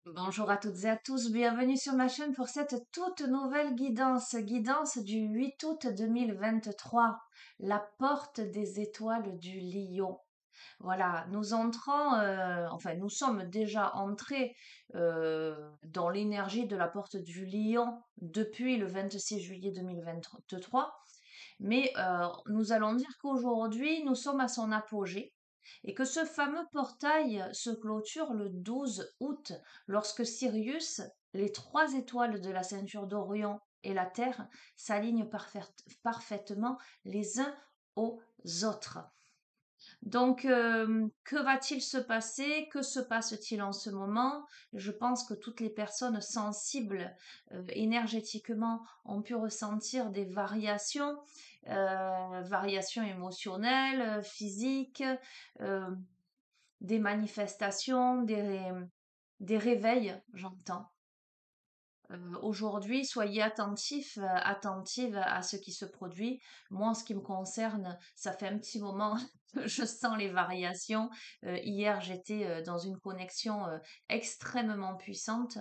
Bonjour à toutes et à tous, bienvenue sur ma chaîne pour cette toute nouvelle guidance du 8 août 2023, la porte des étoiles du Lion. Voilà, nous entrons, nous sommes déjà entrés dans l'énergie de la porte du Lion depuis le 26 juillet 2023, mais nous allons dire qu'aujourd'hui, nous sommes à son apogée et que ce fameux portail se clôture le 12 août lorsque Sirius, les trois étoiles de la ceinture d'Orion et la Terre s'alignent parfaitement les uns aux autres. Donc, que va-t-il se passer? Que se passe-t-il en ce moment? Je pense que toutes les personnes sensibles énergétiquement ont pu ressentir des variations émotionnelles, physiques, euh, des manifestations, des réveils, j'entends. Aujourd'hui, soyez attentifs, attentives à ce qui se produit. Moi, en ce qui me concerne, ça fait un petit moment que je sens les variations. Hier, j'étais dans une connexion extrêmement puissante.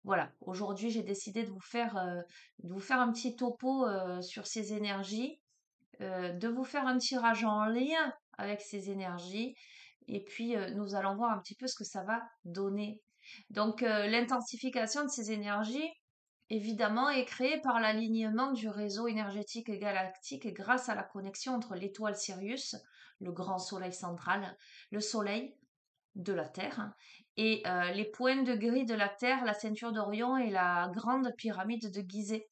Voilà, aujourd'hui, j'ai décidé de vous faire un petit topo sur ces énergies, de vous faire un tirage en lien avec ces énergies, et puis nous allons voir un petit peu ce que ça va donner. Donc, l'intensification de ces énergies, évidemment, est créée par l'alignement du réseau énergétique galactique grâce à la connexion entre l'étoile Sirius, le grand soleil central, le soleil de la Terre, et les points de gris de la Terre, la ceinture d'Orion et la grande pyramide de Gizeh.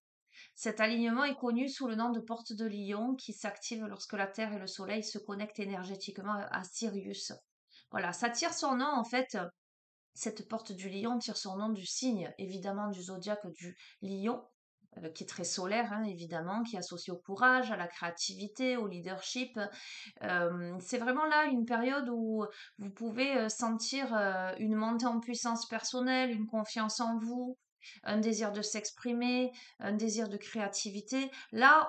Cet alignement est connu sous le nom de porte de Lion qui s'active lorsque la Terre et le Soleil se connectent énergétiquement à Sirius. Voilà, ça tire son nom en fait. Cette porte du lion tire son nom du signe, évidemment, du zodiaque du lion, qui est très solaire, hein, évidemment, qui est associé au courage, à la créativité, au leadership. C'est vraiment là une période où vous pouvez sentir une montée en puissance personnelle, une confiance en vous, un désir de s'exprimer, un désir de créativité. Là,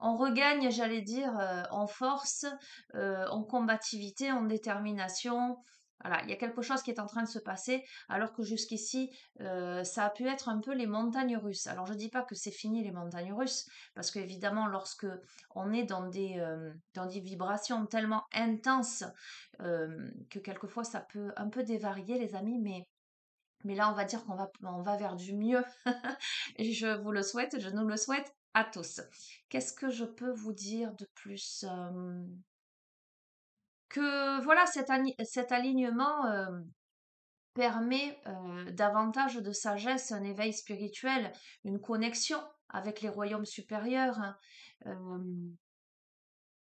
on regagne, j'allais dire, en force, en combativité, en détermination. Voilà, il y a quelque chose qui est en train de se passer, alors que jusqu'ici, ça a pu être un peu les montagnes russes. Alors, je ne dis pas que c'est fini les montagnes russes, parce qu'évidemment, lorsque on est dans des vibrations tellement intenses que quelquefois ça peut un peu dévarier, les amis, mais là, on va dire on va vers du mieux. Et je vous le souhaite, je nous le souhaite à tous. Qu'est-ce que je peux vous dire de plus que voilà, cet alignement permet davantage de sagesse, un éveil spirituel, une connexion avec les royaumes supérieurs, hein,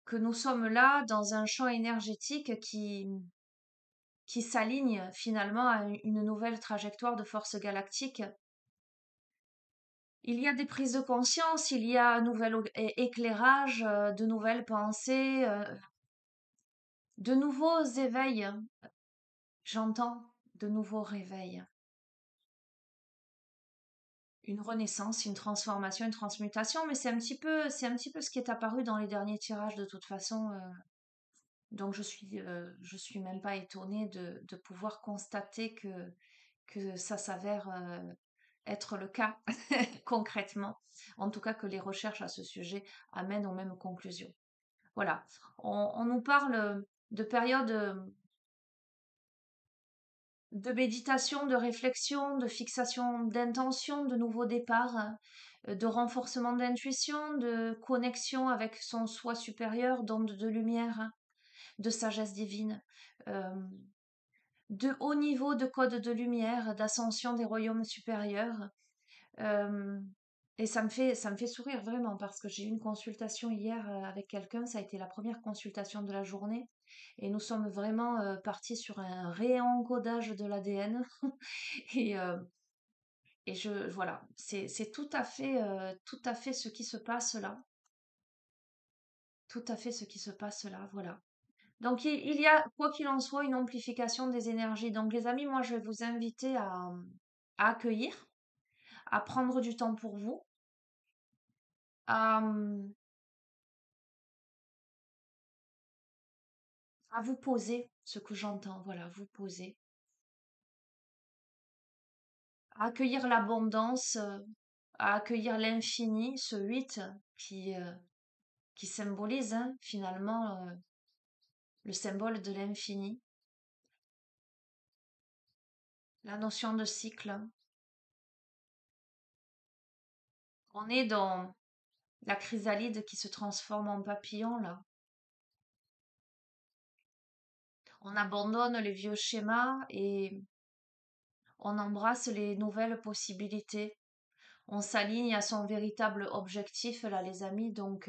que nous sommes là dans un champ énergétique qui s'aligne finalement à une nouvelle trajectoire de force galactique. Il y a des prises de conscience, il y a un nouvel éclairage, de nouvelles pensées, de nouveaux éveils. J'entends de nouveaux réveils. Une renaissance, une transformation, une transmutation, mais c'est un petit peu ce qui est apparu dans les derniers tirages de toute façon. Donc je suis même pas étonnée de pouvoir constater que ça s'avère être le cas concrètement. En tout cas, que les recherches à ce sujet amènent aux mêmes conclusions. Voilà, on nous parle de périodes de méditation, de réflexion, de fixation d'intention, de nouveau départ, de renforcement d'intuition, de connexion avec son soi supérieur, d'onde de lumière, de sagesse divine, euh, de haut niveau de code de lumière, d'ascension des royaumes supérieurs. Euh, et ça me fait sourire vraiment parce que j'ai eu une consultation hier avec quelqu'un, ça a été la première consultation de la journée et nous sommes vraiment partis sur un réencodage de l'ADN et, voilà, c'est tout à fait ce qui se passe là, tout à fait ce qui se passe là, voilà. Donc il y a, quoi qu'il en soit, une amplification des énergies. Donc les amis, moi je vais vous inviter à accueillir, à prendre du temps pour vous, à, à vous poser ce que j'entends, voilà, vous poser. à accueillir l'abondance, à accueillir l'infini, ce 8 qui symbolise hein, finalement le symbole de l'infini, la notion de cycle. On est dans la chrysalide qui se transforme en papillon, là. On abandonne les vieux schémas et on embrasse les nouvelles possibilités. On s'aligne à son véritable objectif, là, les amis. Donc,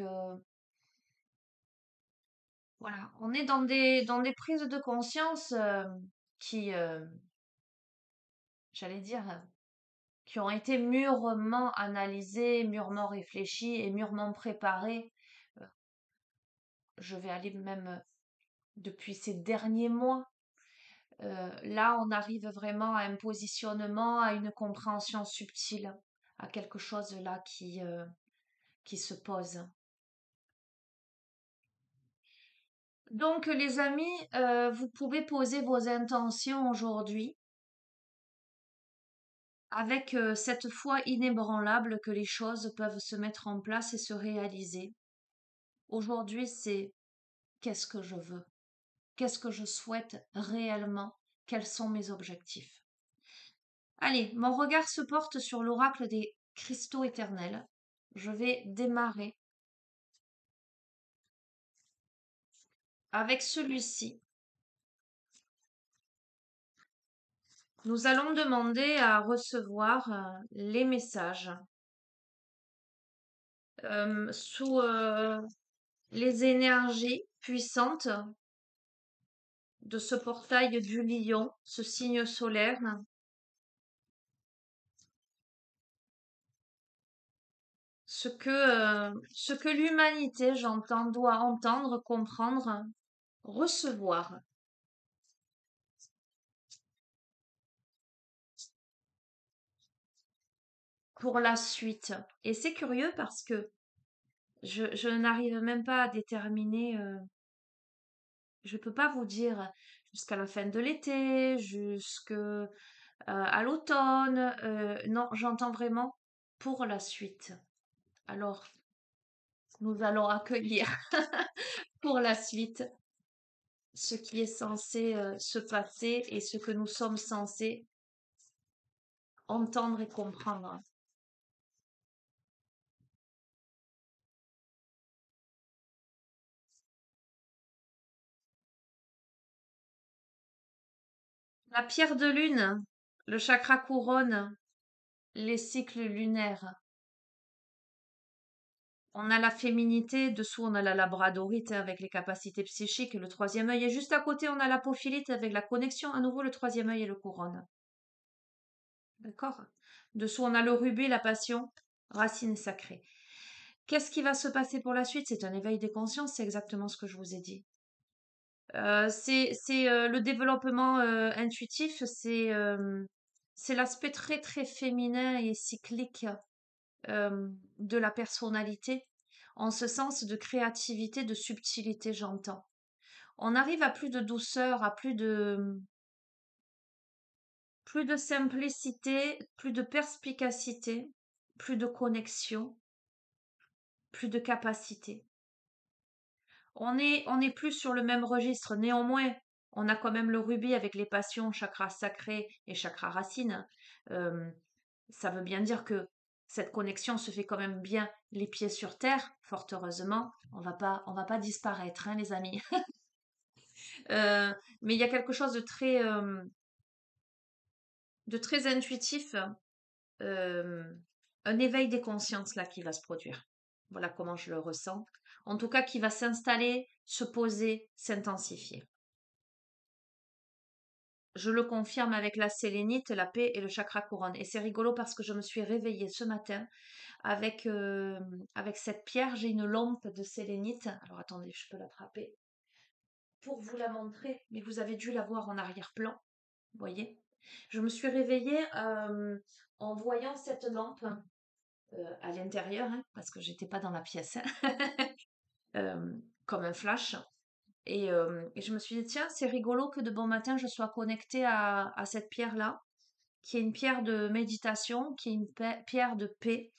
voilà. On est dans des prises de conscience qui, j'allais dire, qui ont été mûrement analysées, mûrement réfléchies et mûrement préparées. Euh, Je vais aller même depuis ces derniers mois. Là, on arrive vraiment à un positionnement, à une compréhension subtile, à quelque chose là qui se pose. Donc, les amis, vous pouvez poser vos intentions aujourd'hui avec cette foi inébranlable que les choses peuvent se mettre en place et se réaliser. Aujourd'hui, c'est qu'est-ce que je veux? Qu'est-ce que je souhaite réellement? Quels sont mes objectifs? Allez, mon regard se porte sur l'oracle des cristaux éternels. Je vais démarrer avec celui-ci. Nous allons demander à recevoir les messages sous les énergies puissantes de ce portail du lion, ce signe solaire. Ce que l'humanité, j'entends, doit entendre, comprendre, recevoir pour la suite. Et c'est curieux parce que je n'arrive même pas à déterminer, je ne peux pas vous dire jusqu'à la fin de l'été, à l'automne. Non, j'entends vraiment pour la suite. Alors, nous allons accueillir pour la suite ce qui est censé se passer et ce que nous sommes censés entendre et comprendre. La pierre de lune, le chakra couronne les cycles lunaires. On a la féminité, dessous on a la labradorite avec les capacités psychiques, le troisième œil, et juste à côté on a l'apophilite avec la connexion, à nouveau le troisième œil et le couronne. D'accord? Dessous on a le rubis, la passion, racine sacrée. Qu'est-ce qui va se passer pour la suite? C'est un éveil des consciences, c'est exactement ce que je vous ai dit. Le développement intuitif, c'est l'aspect très très féminin et cyclique de la personnalité, en ce sens de créativité, de subtilité, j'entends. On arrive à plus de douceur, à plus de simplicité, plus de perspicacité, plus de connexion, plus de capacité. On est plus sur le même registre. Néanmoins, on a quand même le rubis avec les passions, chakra sacré et chakra racine. Euh, Ça veut bien dire que cette connexion se fait quand même bien les pieds sur terre, fort heureusement. On va pas disparaître, hein, les amis. Euh, mais il y a quelque chose de très intuitif, euh, un éveil des consciences là qui va se produire. Voilà comment je le ressens. En tout cas, qui va s'installer, se poser, s'intensifier. Je le confirme avec la sélénite, la paix et le chakra couronne. Et c'est rigolo parce que je me suis réveillée ce matin avec cette pierre. J'ai une lampe de sélénite. Alors attendez, je peux l'attraper pour vous la montrer. Mais vous avez dû la voir en arrière-plan. Vous voyez? Je me suis réveillée en voyant cette lampe à l'intérieur, hein, parce que j'étais pas dans la pièce, hein, euh, comme un flash. Et je me suis dit, tiens, c'est rigolo que de bon matin, je sois connectée à cette pierre-là. qui est une pierre de méditation, qui est une pierre de paix,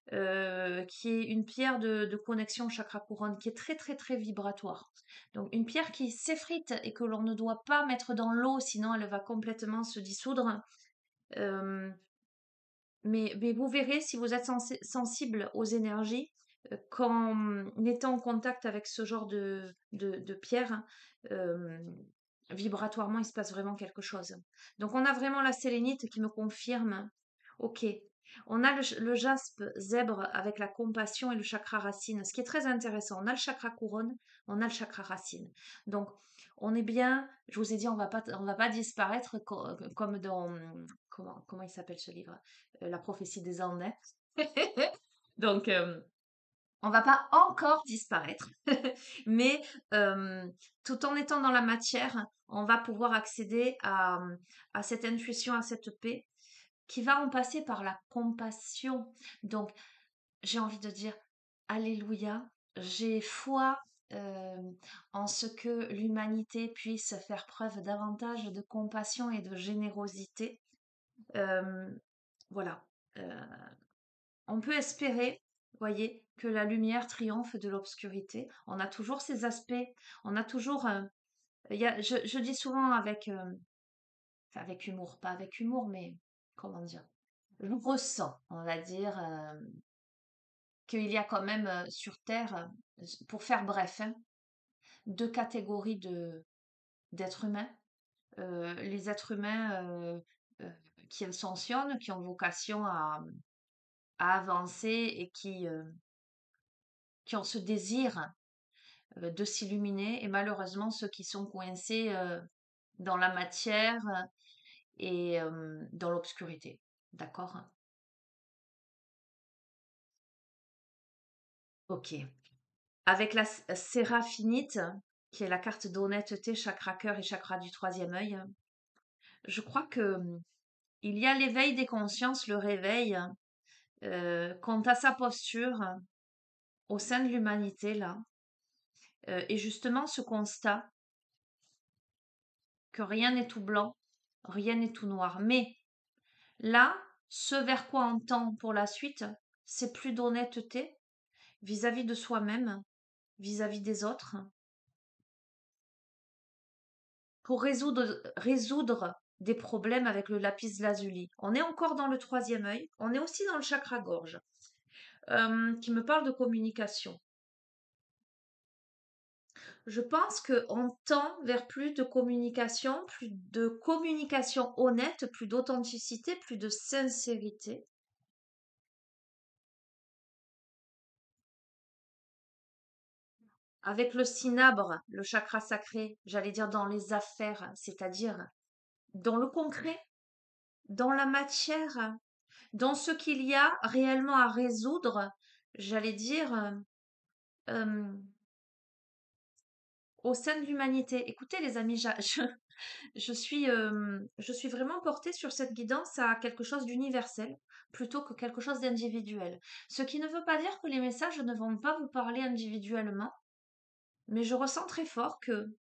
qui est une pierre de connexion chakra couronne, qui est très très très vibratoire. Donc une pierre qui s'effrite et que l'on ne doit pas mettre dans l'eau, sinon elle va complètement se dissoudre. Euh, mais vous verrez, si vous êtes sensible aux énergies, qu'en étant en contact avec ce genre de pierre, euh, vibratoirement, il se passe vraiment quelque chose. Donc, on a vraiment la sélénite qui me confirme, ok, on a le jaspe zèbre avec la compassion et le chakra racine, ce qui est très intéressant. On a le chakra couronne, on a le chakra racine. Donc, on est bien, je vous ai dit, on va pas disparaître comme dans, comment il s'appelle ce livre? La prophétie des Andes. Donc, on va pas encore disparaître, mais tout en étant dans la matière, on va pouvoir accéder à cette intuition, à cette paix qui va en passer par la compassion. Donc, j'ai envie de dire, Alléluia, j'ai foi en ce que l'humanité puisse faire preuve davantage de compassion et de générosité. Euh, voilà. Euh, on peut espérer, voyez, que la lumière triomphe de l'obscurité. On a toujours ces aspects, on a toujours... je dis souvent enfin, avec humour, pas avec humour, mais comment dire, je ressens, on va dire, qu'il y a quand même sur Terre, pour faire bref, hein, deux catégories d'êtres humains. Les êtres humains euh, qui ascensionnent, qui ont vocation à avancer et qui ont ce désir de s'illuminer, et malheureusement ceux qui sont coincés dans la matière et dans l'obscurité. D'accord? Ok. Avec la séraphinite, qui est la carte d'honnêteté, chakra cœur et chakra du troisième œil, je crois que il y a l'éveil des consciences, le réveil, quant à sa posture au sein de l'humanité, là, et justement ce constat que rien n'est tout blanc, rien n'est tout noir. Mais là, ce vers quoi on tend pour la suite, c'est plus d'honnêteté vis-à-vis de soi-même, vis-à-vis des autres, pour résoudre des problèmes avec le lapis lazuli. On est encore dans le troisième œil, on est aussi dans le chakra gorge, qui me parle de communication. Je pense qu'on tend vers plus de communication honnête, plus d'authenticité, plus de sincérité. Avec le cinabre, le chakra sacré, j'allais dire dans les affaires, c'est-à-dire dans le concret, dans la matière, dans ce qu'il y a réellement à résoudre, j'allais dire euh, au sein de l'humanité. Écoutez les amis, je suis vraiment portée sur cette guidance à quelque chose d'universel plutôt que quelque chose d'individuel. Ce qui ne veut pas dire que les messages ne vont pas vous parler individuellement, mais je ressens très fort que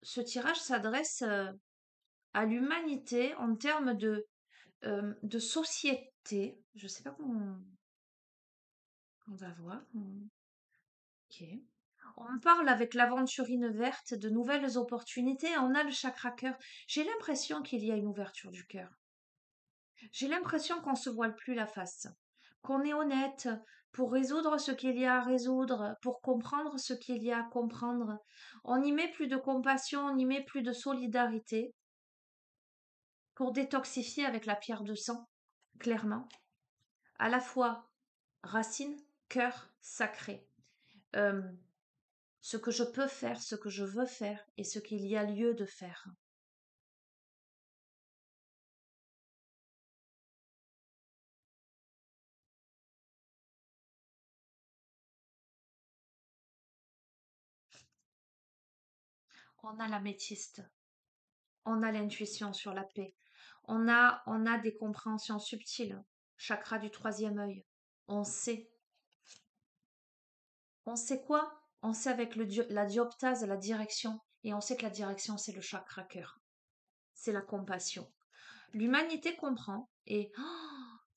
ce tirage s'adresse à l'humanité en termes de société. Je sais pas comment on va voir. Ok. On parle avec l'aventurine verte de nouvelles opportunités. On a le chakra cœur. J'ai l'impression qu'il y a une ouverture du cœur. J'ai l'impression qu'on se voile plus la face, qu'on est honnête pour résoudre ce qu'il y a à résoudre, pour comprendre ce qu'il y a à comprendre. On n'y met plus de compassion, on n'y met plus de solidarité pour détoxifier avec la pierre de sang, clairement. À la fois racine, cœur, sacré. Euh, ce que je peux faire, ce que je veux faire et ce qu'il y a lieu de faire. On a l'améthyste, on a l'intuition sur la paix, on a des compréhensions subtiles, chakra du troisième œil. On sait. On sait quoi? On sait avec la dioptase, la direction. Et on sait que la direction, c'est le chakra cœur. c'est la compassion. L'humanité comprend et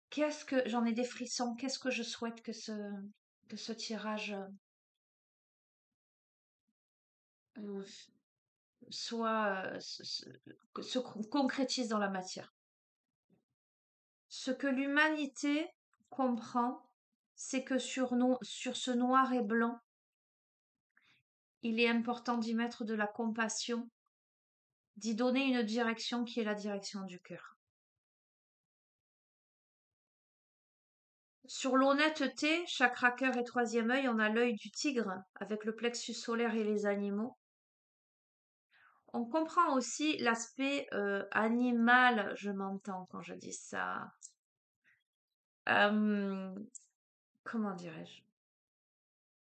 qu'est-ce que j'en ai des frissons, qu'est-ce que je souhaite que ce tirage euh, soit se concrétise dans la matière. Ce que l'humanité comprend, c'est que sur ce noir et blanc, il est important d'y mettre de la compassion, d'y donner une direction qui est la direction du cœur. Sur l'honnêteté, chakra cœur et troisième œil, on a l'œil du tigre avec le plexus solaire et les animaux. On comprend aussi l'aspect animal, je m'entends quand je dis ça. Euh, comment dirais-je?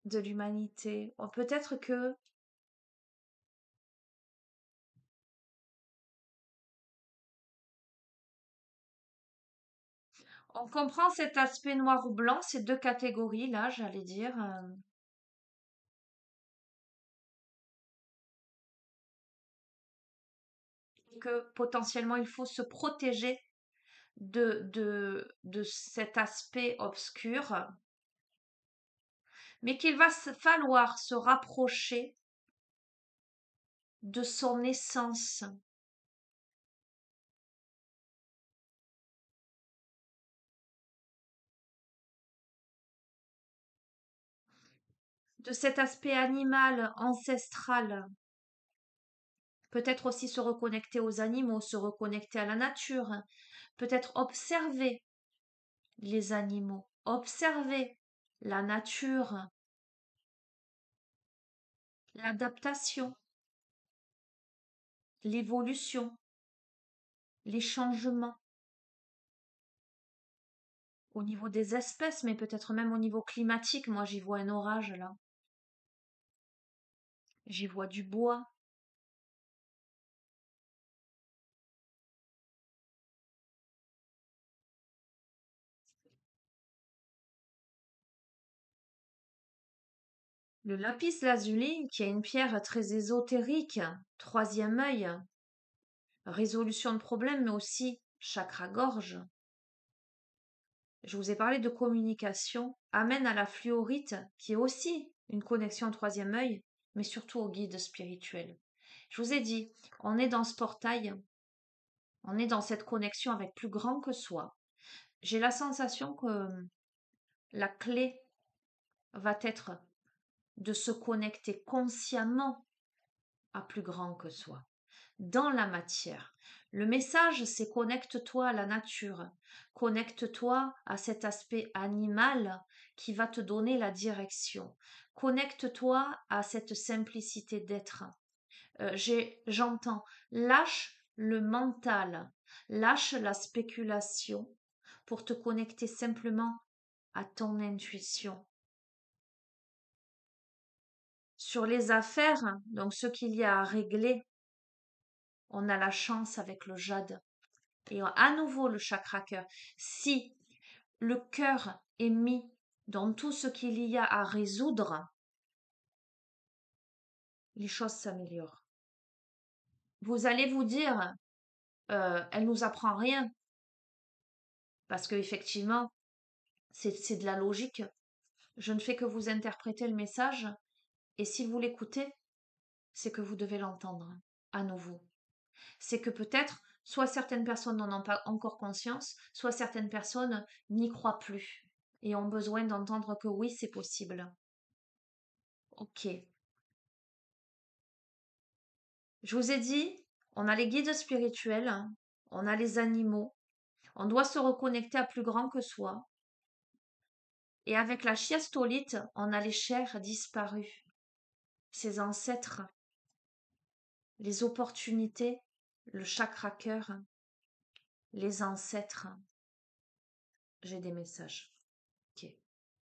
De l'humanité. Peut-être que on comprend cet aspect noir ou blanc, ces deux catégories-là, j'allais dire, et que potentiellement il faut se protéger de cet aspect obscur, mais qu'il va falloir se rapprocher de son essence, de cet aspect animal, ancestral. Peut-être aussi se reconnecter aux animaux, se reconnecter à la nature, peut-être observer les animaux, observer la nature, l'adaptation, l'évolution, les changements au niveau des espèces, mais peut-être même au niveau climatique. Moi, j'y vois un orage là, j'y vois du bois. Le lapis lazuli, qui est une pierre très ésotérique, troisième œil, résolution de problèmes, mais aussi chakra-gorge. Je vous ai parlé de communication, amène à la fluorite, qui est aussi une connexion au troisième œil, mais surtout au guide spirituel. Je vous ai dit, on est dans ce portail, on est dans cette connexion avec plus grand que soi. J'ai la sensation que la clé va être de se connecter consciemment à plus grand que soi, dans la matière. Le message, c'est connecte-toi à la nature, connecte-toi à cet aspect animal qui va te donner la direction, connecte-toi à cette simplicité d'être. J'entends, lâche le mental, lâche la spéculation pour te connecter simplement à ton intuition. Sur les affaires, donc ce qu'il y a à régler, on a la chance avec le jade. Et à nouveau le chakra cœur. Si le cœur est mis dans tout ce qu'il y a à résoudre, les choses s'améliorent. Vous allez vous dire, elle nous apprend rien, parce qu'effectivement, c'est de la logique. Je ne fais que vous interpréter le message, et si vous l'écoutez, c'est que vous devez l'entendre à nouveau. C'est que peut-être, soit certaines personnes n'en ont pas encore conscience, soit certaines personnes n'y croient plus et ont besoin d'entendre que oui, c'est possible. Ok. Je vous ai dit, on a les guides spirituels, hein, on a les animaux, on doit se reconnecter à plus grand que soi. Et avec la chiastolite, on a les chairs disparues, ses ancêtres, les opportunités, le chakra cœur, les ancêtres. J'ai des messages. Ok.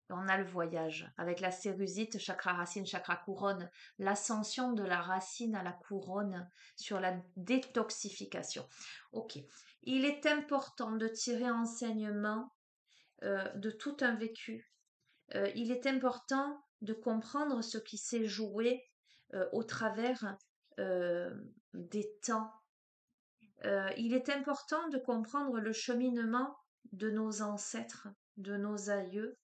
On a le voyage avec la cérusite, chakra racine, chakra couronne, l'ascension de la racine à la couronne sur la détoxification. Ok. Il est important de tirer enseignement de tout un vécu. Il est important de comprendre ce qui s'est joué au travers des temps Il est important de comprendre le cheminement de nos ancêtres, de nos aïeux,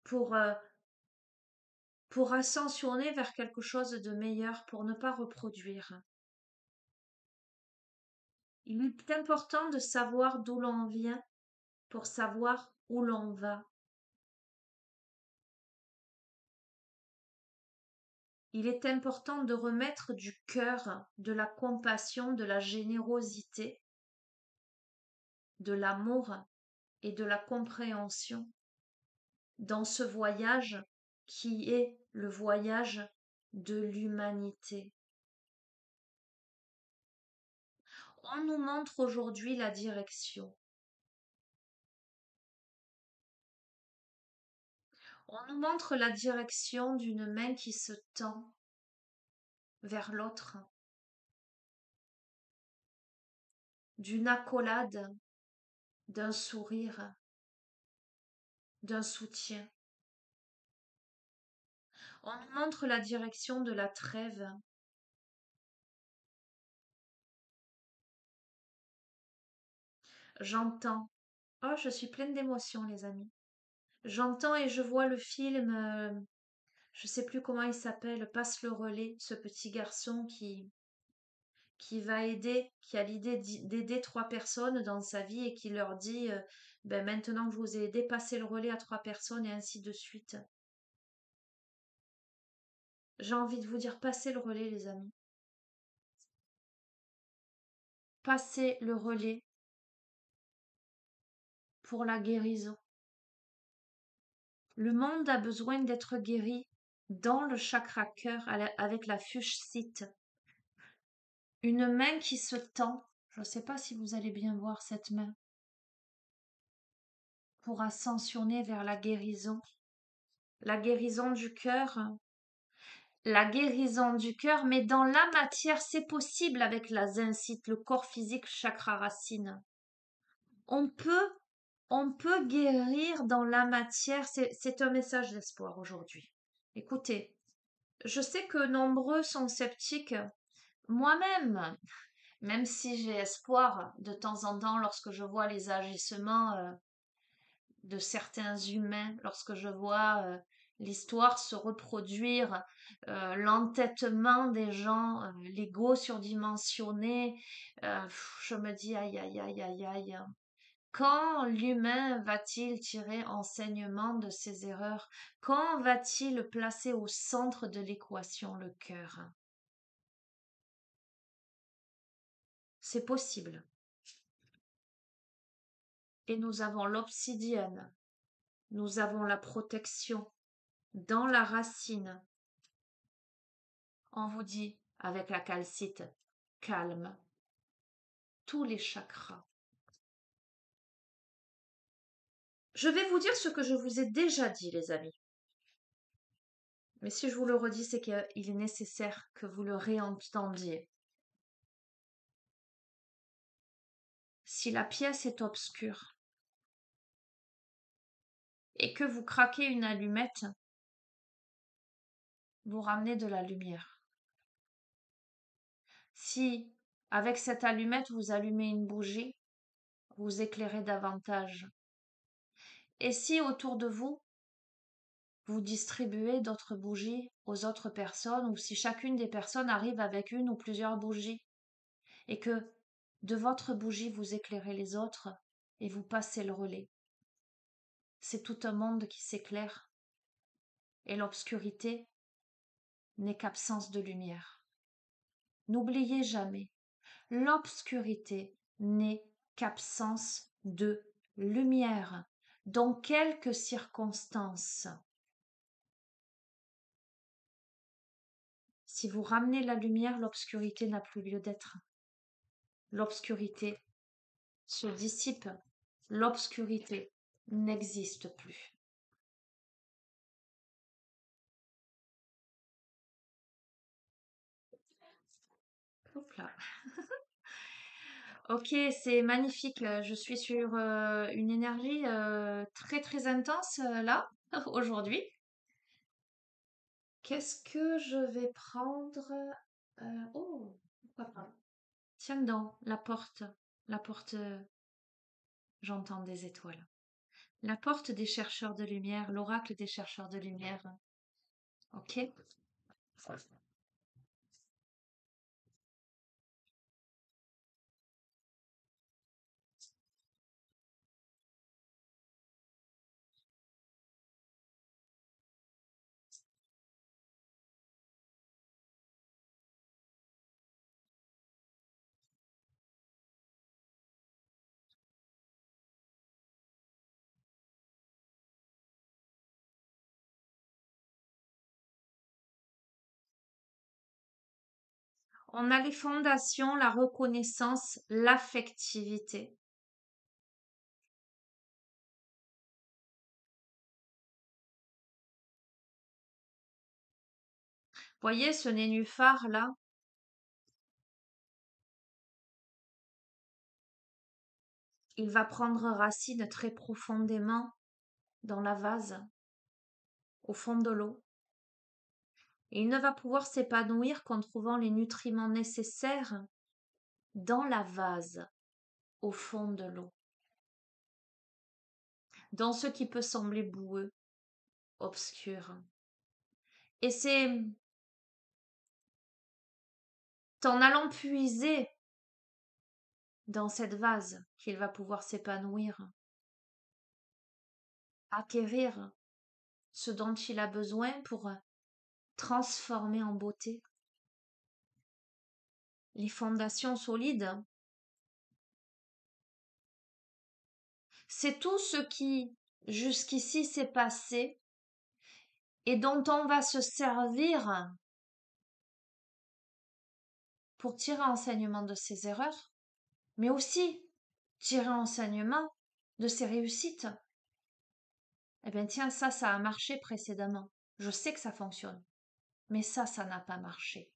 pour, euh, pour ascensionner vers quelque chose de meilleur, pour ne pas reproduire. Il est important de savoir d'où l'on vient pour savoir où l'on va. Il est important de remettre du cœur, de la compassion, de la générosité, de l'amour et de la compréhension dans ce voyage qui est le voyage de l'humanité. On nous montre aujourd'hui la direction. On nous montre la direction d'une main qui se tend vers l'autre, d'une accolade, d'un sourire, d'un soutien. On nous montre la direction de la trêve. J'entends. Oh, je suis pleine d'émotions, les amis. J'entends et je vois le film, je sais plus comment il s'appelle, Passe le relais, ce petit garçon qui va aider, qui a l'idée d'aider trois personnes dans sa vie et qui leur dit, ben maintenant que je vous ai aidé, passez le relais à trois personnes et ainsi de suite. J'ai envie de vous dire, passez le relais, les amis. Passez le relais pour la guérison. Le monde a besoin d'être guéri dans le chakra cœur avec la fuchsite. Une main qui se tend. Je ne sais pas si vous allez bien voir cette main. Pour ascensionner vers la guérison. La guérison du cœur. La guérison du cœur, mais dans la matière, c'est possible avec la zincite, le corps physique, chakra racine. On peut, on peut guérir dans la matière. C'est un message d'espoir aujourd'hui. Écoutez, je sais que nombreux sont sceptiques. Moi-même, même si j'ai espoir de temps en temps lorsque je vois les agissements de certains humains, lorsque je vois l'histoire se reproduire, l'entêtement des gens, l'ego surdimensionné, je me dis aïe aïe aïe aïe aïe. Quand l'humain va-t-il tirer enseignement de ses erreurs? Quand va-t-il placer au centre de l'équation le cœur? C'est possible. Et nous avons l'obsidienne, nous avons la protection dans la racine. On vous dit avec la calcite, calme tous les chakras. Je vais vous dire ce que je vous ai déjà dit, les amis. Mais si je vous le redis, c'est qu'il est nécessaire que vous le réentendiez. Si la pièce est obscure et que vous craquez une allumette, vous ramenez de la lumière. Si, avec cette allumette, vous allumez une bougie, vous éclairez davantage. Et si autour de vous, vous distribuez d'autres bougies aux autres personnes, ou si chacune des personnes arrive avec une ou plusieurs bougies, et que de votre bougie vous éclairez les autres, et vous passez le relais. C'est tout un monde qui s'éclaire, et l'obscurité n'est qu'absence de lumière. N'oubliez jamais, l'obscurité n'est qu'absence de lumière, dans quelques circonstances. Si vous ramenez la lumière, l'obscurité n'a plus lieu d'être. L'obscurité se dissipe. L'obscurité n'existe plus. Hop là. Ok, c'est magnifique. Je suis sur une énergie très très intense là, aujourd'hui. Qu'est-ce que je vais prendre? Oh, pourquoi pas? Tiens donc, la porte, j'entends des étoiles. La porte des chercheurs de lumière, l'oracle des chercheurs de lumière. Ok? On a les fondations, la reconnaissance, l'affectivité. Voyez ce nénuphar là? Il va prendre racine très profondément dans la vase, au fond de l'eau. Et il ne va pouvoir s'épanouir qu'en trouvant les nutriments nécessaires dans la vase, au fond de l'eau, dans ce qui peut sembler boueux, obscur. Et c'est en allant puiser dans cette vase qu'il va pouvoir s'épanouir, acquérir ce dont il a besoin pour transformer en beauté. Les fondations solides, c'est tout ce qui jusqu'ici s'est passé et dont on va se servir pour tirer enseignement de ses erreurs, mais aussi tirer enseignement de ses réussites. Eh bien tiens, ça a marché précédemment. Je sais que ça fonctionne, mais ça n'a pas marché.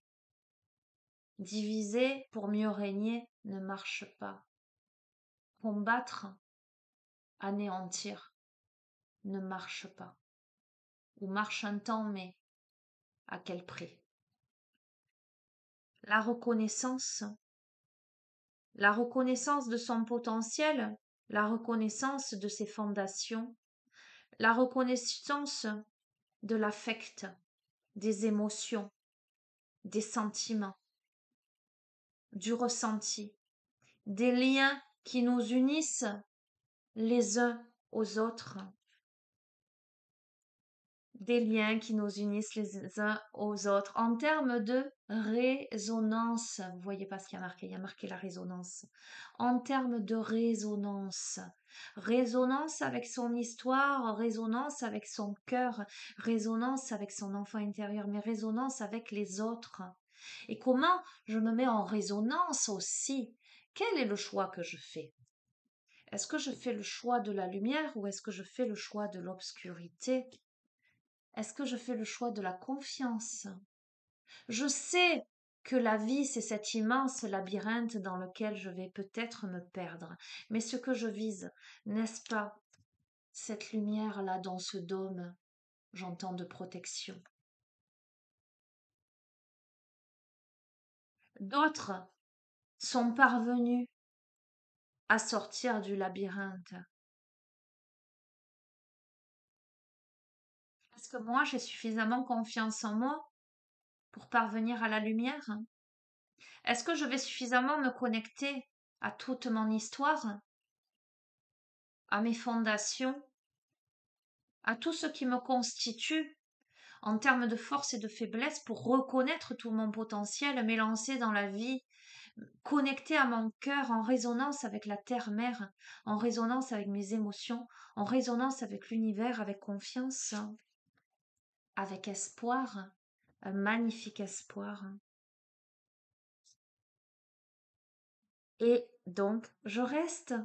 Diviser pour mieux régner ne marche pas. Combattre, anéantir ne marche pas. Ou marche un temps, mais à quel prix? La reconnaissance de son potentiel, la reconnaissance de ses fondations, la reconnaissance de l'affect, des émotions, des sentiments, du ressenti, des liens qui nous unissent les uns aux autres, des liens qui nous unissent les uns aux autres en termes de résonance. Vous voyez pas ce qu'il y a marqué la résonance. En termes de résonance. Résonance avec son histoire, résonance avec son cœur, résonance avec son enfant intérieur, mais résonance avec les autres. Et comment je me mets en résonance aussi? Quel est le choix que je fais? Est-ce que je fais le choix de la lumière ou est-ce que je fais le choix de l'obscurité? Est-ce que je fais le choix de la confiance? Je sais que la vie, c'est cet immense labyrinthe dans lequel je vais peut-être me perdre. Mais ce que je vise, n'est-ce pas cette lumière-là dans ce dôme, j'entends de protection. D'autres sont parvenus à sortir du labyrinthe. Est-ce que moi, j'ai suffisamment confiance en moi pour parvenir à la lumière? Est-ce que je vais suffisamment me connecter à toute mon histoire, à mes fondations, à tout ce qui me constitue en termes de force et de faiblesse pour reconnaître tout mon potentiel, m'élancer dans la vie, connecté à mon cœur, en résonance avec la terre-mère, en résonance avec mes émotions, en résonance avec l'univers, avec confiance, avec espoir, un magnifique espoir. Et donc, je reste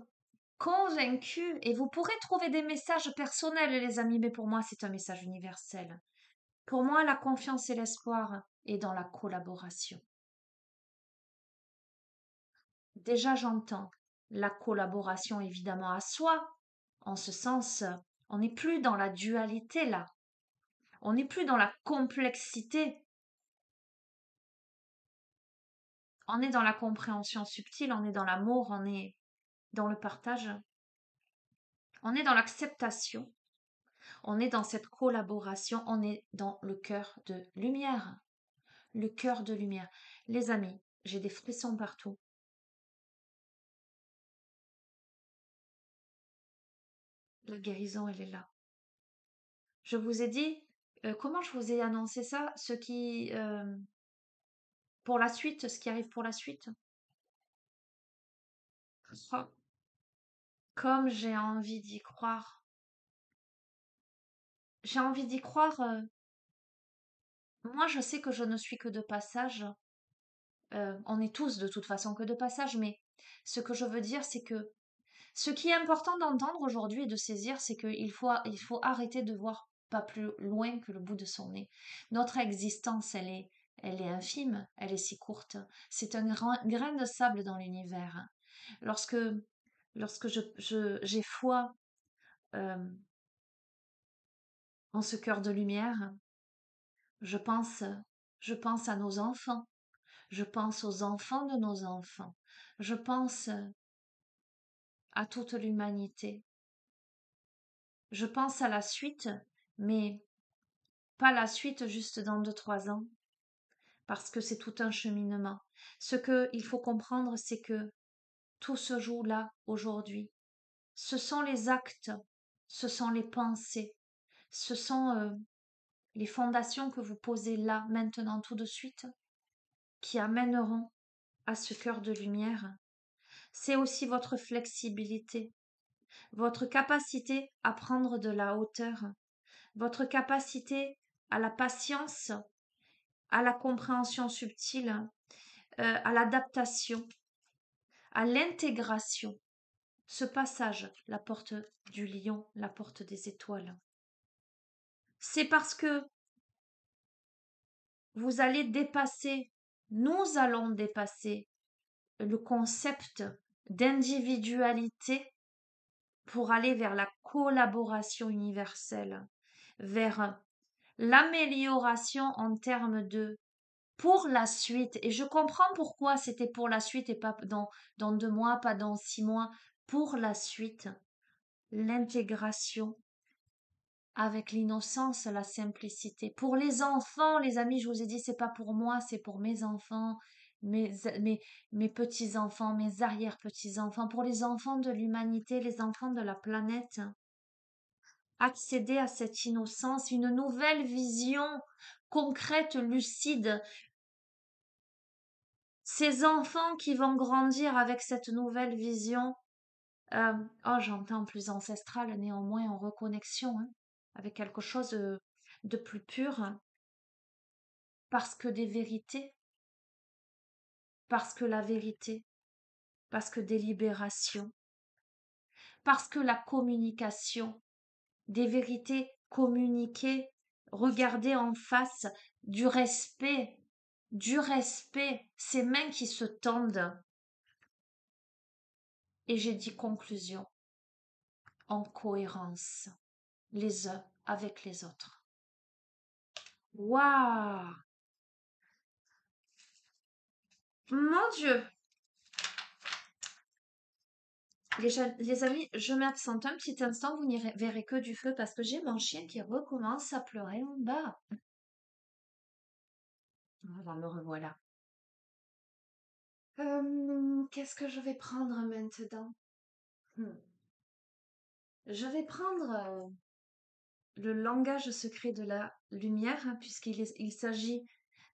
convaincue, et vous pourrez trouver des messages personnels, les amis, mais pour moi, c'est un message universel. Pour moi, la confiance et l'espoir est dans la collaboration. Déjà, j'entends la collaboration évidemment à soi. En ce sens, on n'est plus dans la dualité là. On n'est plus dans la complexité. On est dans la compréhension subtile, on est dans l'amour, on est dans le partage, on est dans l'acceptation, on est dans cette collaboration, on est dans le cœur de lumière. Le cœur de lumière. Les amis, j'ai des frissons partout. La guérison, elle est là. Je vous ai dit, comment je vous ai annoncé ça? Pour la suite, ce qui arrive pour la suite. Oh, comme j'ai envie d'y croire. J'ai envie d'y croire. Moi, je sais que je ne suis que de passage. On est tous de toute façon que de passage, mais ce que je veux dire, c'est que ce qui est important d'entendre aujourd'hui et de saisir, c'est il faut arrêter de voir pas plus loin que le bout de son nez. Notre existence, elle est infime, elle est si courte. C'est un grain de sable dans l'univers. Lorsque, j'ai foi euh, en ce cœur de lumière, je pense, je pense à nos enfants. Je pense aux enfants de nos enfants. Je pense à toute l'humanité. Je pense à la suite, mais pas la suite juste dans 2, 3 ans, parce que c'est tout un cheminement. Ce que il faut comprendre, c'est que tout se joue là, aujourd'hui. Ce sont les actes, ce sont les pensées, ce sont les fondations que vous posez là, maintenant, tout de suite, qui amèneront à ce cœur de lumière. C'est aussi votre flexibilité, votre capacité à prendre de la hauteur, votre capacité à la patience, à la compréhension subtile, à l'adaptation, à l'intégration. Ce passage, la porte du lion, la porte des étoiles. C'est parce que vous allez dépasser, nous allons dépasser le concept d'individualité pour aller vers la collaboration universelle, vers l'amélioration en termes de pour la suite. Et je comprends pourquoi c'était pour la suite et pas dans 2 mois, pas dans 6 mois. Pour la suite, l'intégration avec l'innocence, la simplicité. Pour les enfants, les amis, je vous ai dit, c'est pas pour moi, c'est pour mes enfants, mes, mes, mes petits-enfants, mes arrière-petits-enfants, pour les enfants de l'humanité, les enfants de la planète. Accéder à cette innocence, une nouvelle vision concrète, lucide. Ces enfants qui vont grandir avec cette nouvelle vision, oh, j'entends plus ancestral, néanmoins en reconnexion, hein, avec quelque chose de plus pur, hein, parce que des vérités, parce que la vérité, parce que des libérations, parce que la communication, des vérités communiquées, regardées en face, du respect, ces mains qui se tendent. Et j'ai dit conclusion, en cohérence, les uns avec les autres. Waouh! Mon Dieu! Les amis, je m'absente un petit instant, vous n'y verrez que du feu parce que j'ai mon chien qui recommence à pleurer en bas. Voilà, me revoilà. Qu'est-ce que je vais prendre maintenant? Hmm. Je vais prendre le langage secret de la lumière, hein, il s'agit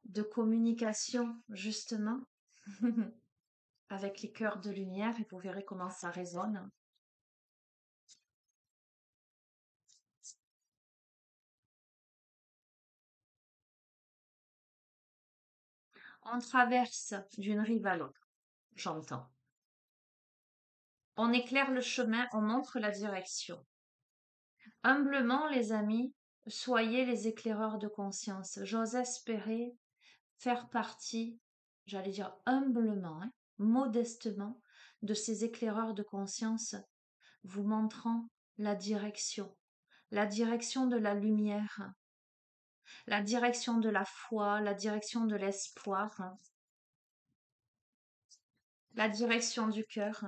de communication, justement, avec les cœurs de lumière, et vous verrez comment ça résonne. On traverse d'une rive à l'autre, j'entends. On éclaire le chemin, on montre la direction. Humblement, les amis, soyez les éclaireurs de conscience. J'ose espérer faire partie, j'allais dire humblement, hein, modestement, de ces éclaireurs de conscience, vous montrant la direction de la lumière, la direction de la foi, la direction de l'espoir. la direction du cœur.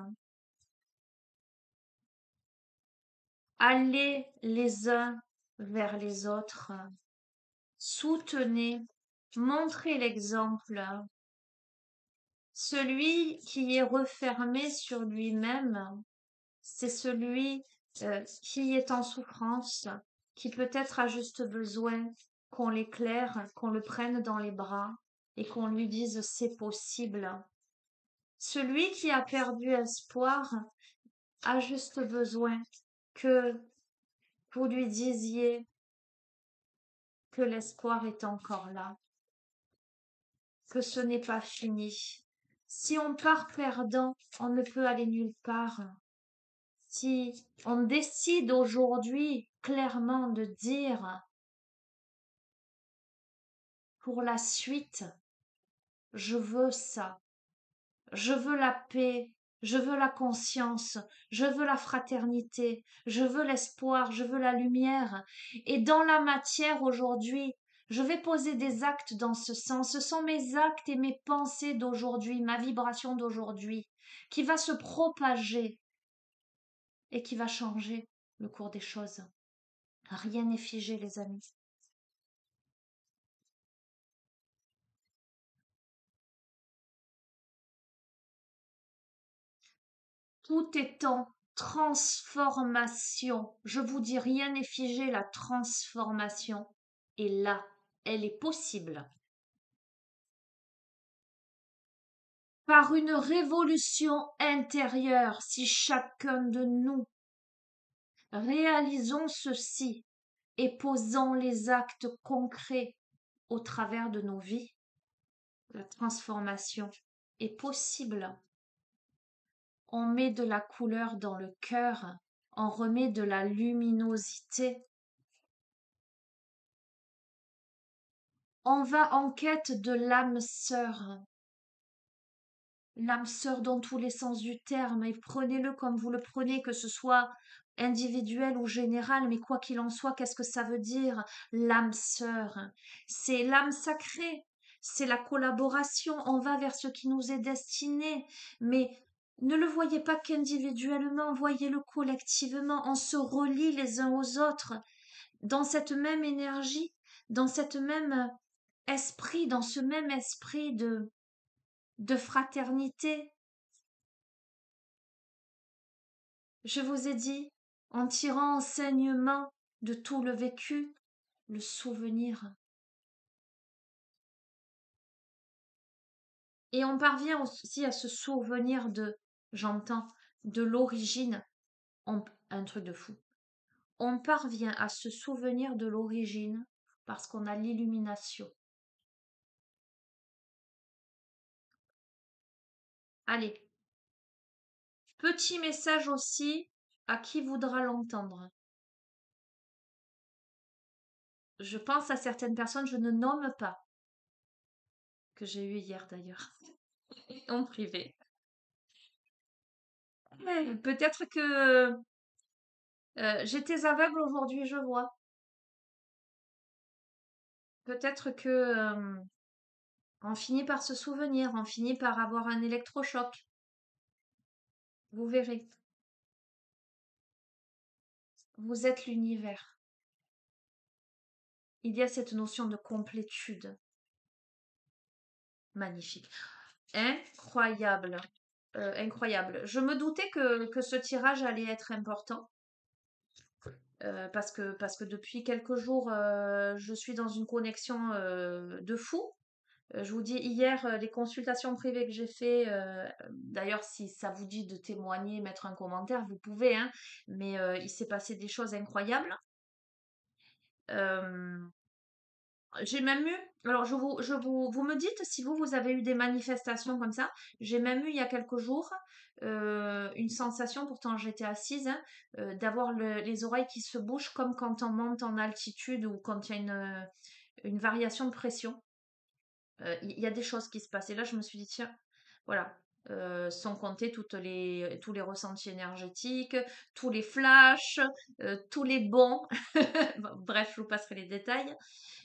Allez les uns vers les autres. Soutenez, montrez l'exemple. Celui qui est refermé sur lui-même, c'est celui qui est en souffrance, qui peut-être a juste besoin qu'on l'éclaire, qu'on le prenne dans les bras et qu'on lui dise c'est possible. Celui qui a perdu espoir a juste besoin que vous lui disiez que l'espoir est encore là, que ce n'est pas fini. Si on part perdant, on ne peut aller nulle part. Si on décide aujourd'hui clairement de dire pour la suite, je veux ça, je veux la paix, je veux la conscience, je veux la fraternité, je veux l'espoir, je veux la lumière. Et dans la matière aujourd'hui, je vais poser des actes dans ce sens. Ce sont mes actes et mes pensées d'aujourd'hui, ma vibration d'aujourd'hui, qui va se propager et qui va changer le cours des choses. Rien n'est figé, les amis. Tout est en transformation. Je vous dis, rien n'est figé, la transformation est là. Elle est possible. Par une révolution intérieure, si chacun de nous réalisons ceci et posons les actes concrets au travers de nos vies, la transformation est possible. On met de la couleur dans le cœur, on remet de la luminosité. On va en quête de l'âme sœur dans tous les sens du terme, et prenez-le comme vous le prenez, que ce soit individuel ou général, mais quoi qu'il en soit, qu'est-ce que ça veut dire, l'âme sœur? C'est l'âme sacrée, c'est la collaboration, on va vers ce qui nous est destiné, mais ne le voyez pas qu'individuellement, voyez-le collectivement, on se relie les uns aux autres, dans cette même énergie, dans cette même esprit, dans ce même esprit de fraternité. Je vous ai dit, en tirant enseignement de tout le vécu, le souvenir. Et on parvient aussi à se souvenir j'entends, de l'origine. Un truc de fou. On parvient à se souvenir de l'origine parce qu'on a l'illumination. Allez, petit message aussi à qui voudra l'entendre. Je pense à certaines personnes, je ne nomme pas, que j'ai eu hier d'ailleurs, en privé. Peut-être que j'étais aveugle, aujourd'hui je vois. Peut-être que on finit par se souvenir, on finit par avoir un électrochoc. Vous verrez. Vous êtes l'univers. Il y a cette notion de complétude. Magnifique. Incroyable. Incroyable. Je me doutais que ce tirage allait être important. Parce que depuis quelques jours, je suis dans une connexion de fou. Je vous dis, hier, les consultations privées que j'ai fait, d'ailleurs, si ça vous dit de témoigner, mettre un commentaire, vous pouvez, hein, mais il s'est passé des choses incroyables. Euh, j'ai même eu, alors vous me dites si vous avez eu des manifestations comme ça. J'ai même eu il y a quelques jours une sensation, pourtant j'étais assise, hein, d'avoir les oreilles qui se bougent comme quand on monte en altitude ou quand il y a une variation de pression. Il y a des choses qui se passent. Et là, je me suis dit, tiens, voilà, sans compter tous les ressentis énergétiques, tous les flashs, tous les bons. Bon, bref, je vous passerai les détails.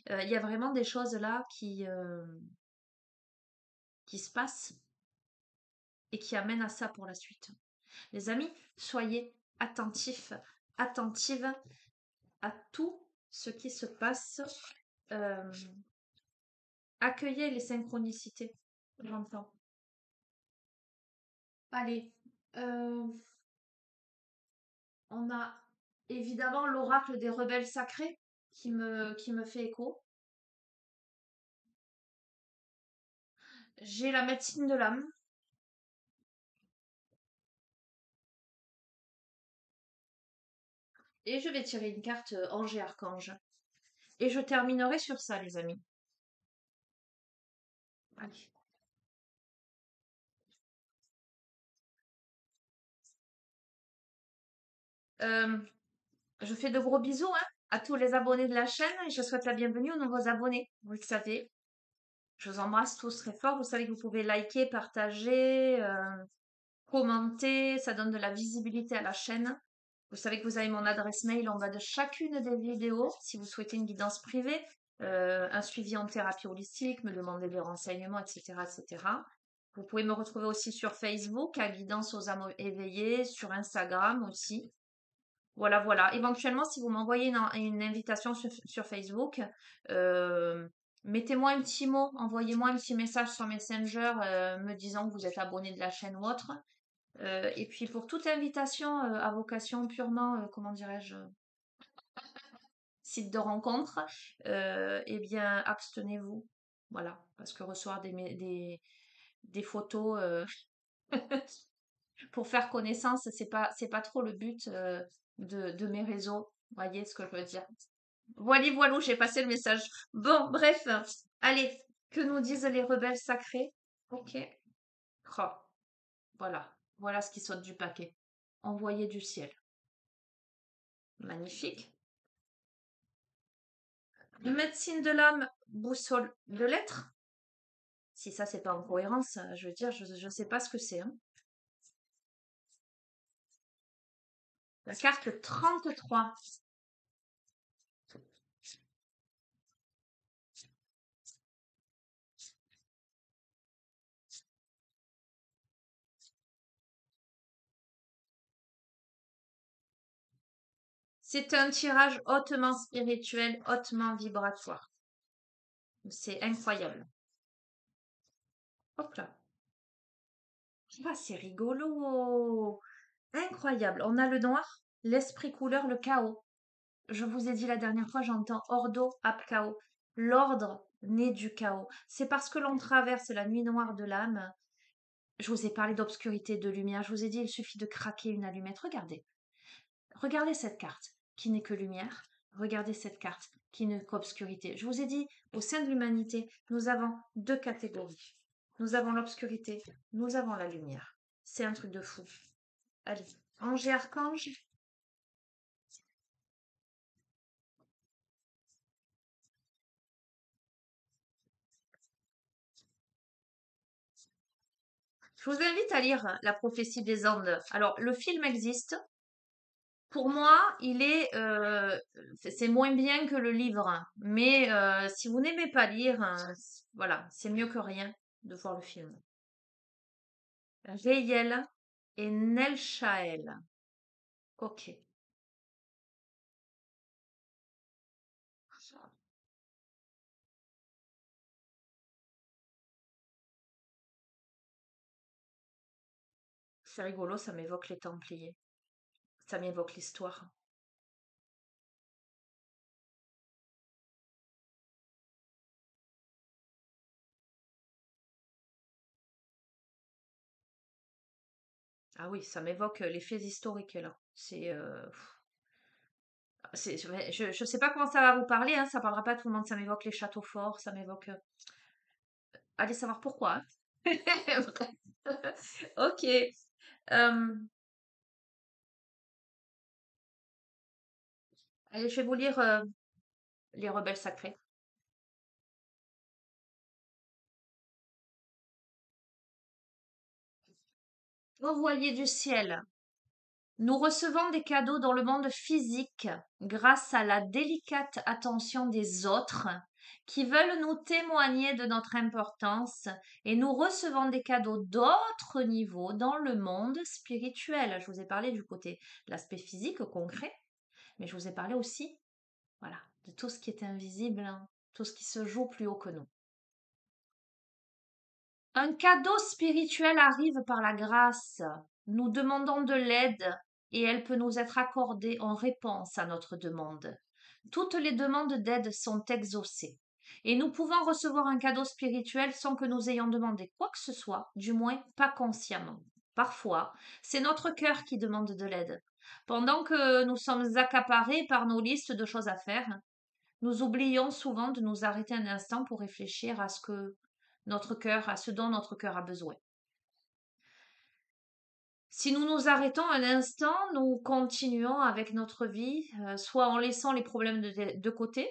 Il y a vraiment des choses là qui se passent. et qui amène à ça pour la suite. Les amis, soyez attentifs, attentives à tout ce qui se passe. Euh, accueillez les synchronicités. J'entends. Allez, euh, on a évidemment l'oracle des rebelles sacrés qui me fait écho. J'ai la médecine de l'âme. Et je vais tirer une carte ange et archange. Et je terminerai sur ça, les amis. Allez. Euh, je fais de gros bisous hein, à tous les abonnés de la chaîne et je souhaite la bienvenue aux nouveaux abonnés. Vous le savez, je vous embrasse tous très fort. Vous savez que vous pouvez liker, partager, commenter. Ça donne de la visibilité à la chaîne. Vous savez que vous avez mon adresse mail en bas de chacune des vidéos si vous souhaitez une guidance privée, un suivi en thérapie holistique, me demander des renseignements, etc., etc. Vous pouvez me retrouver aussi sur Facebook, à Guidance aux âmes éveillées, sur Instagram aussi. Voilà, voilà. Éventuellement, si vous m'envoyez une invitation sur Facebook, euh, mettez-moi un petit mot, envoyez-moi un petit message sur Messenger me disant que vous êtes abonné de la chaîne ou autre. Et puis pour toute invitation à vocation purement, comment dirais-je, site de rencontre, eh bien abstenez-vous. Voilà, parce que recevoir des photos pour faire connaissance, c'est pas trop le but de mes réseaux. Voyez ce que je veux dire. Voilà, voilà, j'ai passé le message. Bon, bref, allez, que nous disent les rebelles sacrés? Ok. Oh, voilà, voilà ce qui saute du paquet. Envoyé du ciel. Magnifique. Médecine de l'âme, boussole de l'être. Si ça, c'est pas en cohérence, je veux dire, je sais pas ce que c'est. Hein. La carte 33. C'est un tirage hautement spirituel, hautement vibratoire. C'est incroyable. Hop là. Ah, c'est rigolo. Incroyable. On a le noir, l'esprit couleur, le chaos. Je vous ai dit la dernière fois, j'entends ordo ap chaos. L'ordre naît du chaos. C'est parce que l'on traverse la nuit noire de l'âme. Je vous ai parlé d'obscurité, de lumière. Je vous ai dit, il suffit de craquer une allumette. Regardez. Regardez cette carte qui n'est que lumière. Regardez cette carte qui n'est qu'obscurité. Je vous ai dit, au sein de l'humanité, nous avons deux catégories. Nous avons l'obscurité, nous avons la lumière. C'est un truc de fou. Allez, ange et archange. Je vous invite à lire La prophétie des Andes. Alors, le film existe. Pour moi, c'est moins bien que le livre. Mais si vous n'aimez pas lire, voilà, c'est mieux que rien de voir le film. Reyel et Nelchael. Ok. C'est rigolo, ça m'évoque les Templiers. Ça m'évoque l'histoire. Ah oui, ça m'évoque les faits historiques là. Je sais pas comment ça va vous parler, hein, ça parlera pas à tout le monde. Ça m'évoque les châteaux forts, ça m'évoque. Allez savoir pourquoi. Hein. Ok. euh, allez, je vais vous lire Les Rebelles Sacrés. Envoyés du ciel. Nous recevons des cadeaux dans le monde physique grâce à la délicate attention des autres qui veulent nous témoigner de notre importance et nous recevons des cadeaux d'autres niveaux dans le monde spirituel. Je vous ai parlé du côté de l'aspect physique concret, mais je vous ai parlé aussi, voilà, de tout ce qui est invisible, hein, tout ce qui se joue plus haut que nous. Un cadeau spirituel arrive par la grâce. Nous demandons de l'aide et elle peut nous être accordée en réponse à notre demande. Toutes les demandes d'aide sont exaucées. Et nous pouvons recevoir un cadeau spirituel sans que nous ayons demandé quoi que ce soit, du moins pas consciemment. Parfois, c'est notre cœur qui demande de l'aide. Pendant que nous sommes accaparés par nos listes de choses à faire, nous oublions souvent de nous arrêter un instant pour réfléchir à ce dont notre cœur a besoin. Si nous nous arrêtons un instant, nous continuons avec notre vie, soit en laissant les problèmes de côté,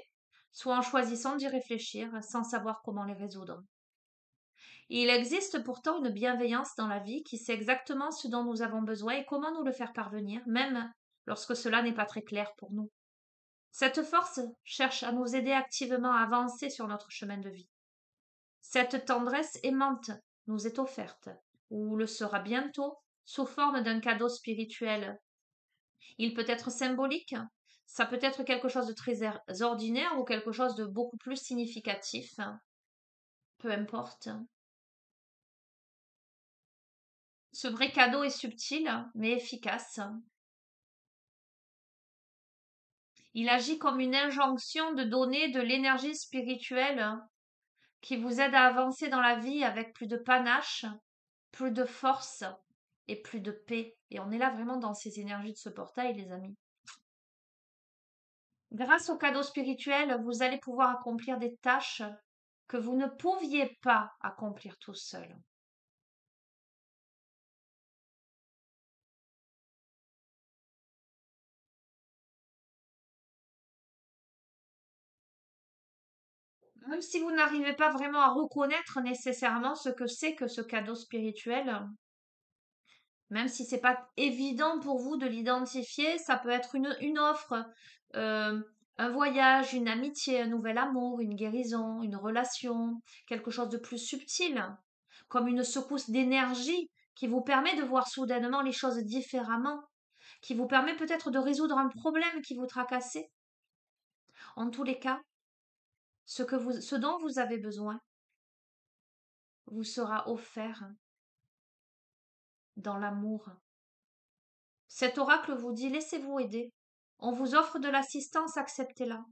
soit en choisissant d'y réfléchir sans savoir comment les résoudre. Il existe pourtant une bienveillance dans la vie qui sait exactement ce dont nous avons besoin et comment nous le faire parvenir, même lorsque cela n'est pas très clair pour nous. Cette force cherche à nous aider activement à avancer sur notre chemin de vie. Cette tendresse aimante nous est offerte, ou le sera bientôt, sous forme d'un cadeau spirituel. Il peut être symbolique, ça peut être quelque chose de très ordinaire ou quelque chose de beaucoup plus significatif. Peu importe. Ce vrai cadeau est subtil, mais efficace. Il agit comme une injonction de donner de l'énergie spirituelle qui vous aide à avancer dans la vie avec plus de panache, plus de force et plus de paix. Et on est là vraiment dans ces énergies de ce portail, les amis. Grâce au cadeau spirituel, vous allez pouvoir accomplir des tâches que vous ne pouviez pas accomplir tout seul. Même si vous n'arrivez pas vraiment à reconnaître nécessairement ce que c'est que ce cadeau spirituel, même si c'est pas évident pour vous de l'identifier, ça peut être une offre, euh, un voyage, une amitié, un nouvel amour, une guérison, une relation, quelque chose de plus subtil, comme une secousse d'énergie qui vous permet de voir soudainement les choses différemment, qui vous permet peut-être de résoudre un problème qui vous tracassait. En tous les cas, ce dont vous avez besoin vous sera offert dans l'amour. Cet oracle vous dit laissez-vous aider. On vous offre de l'assistance, acceptez-la.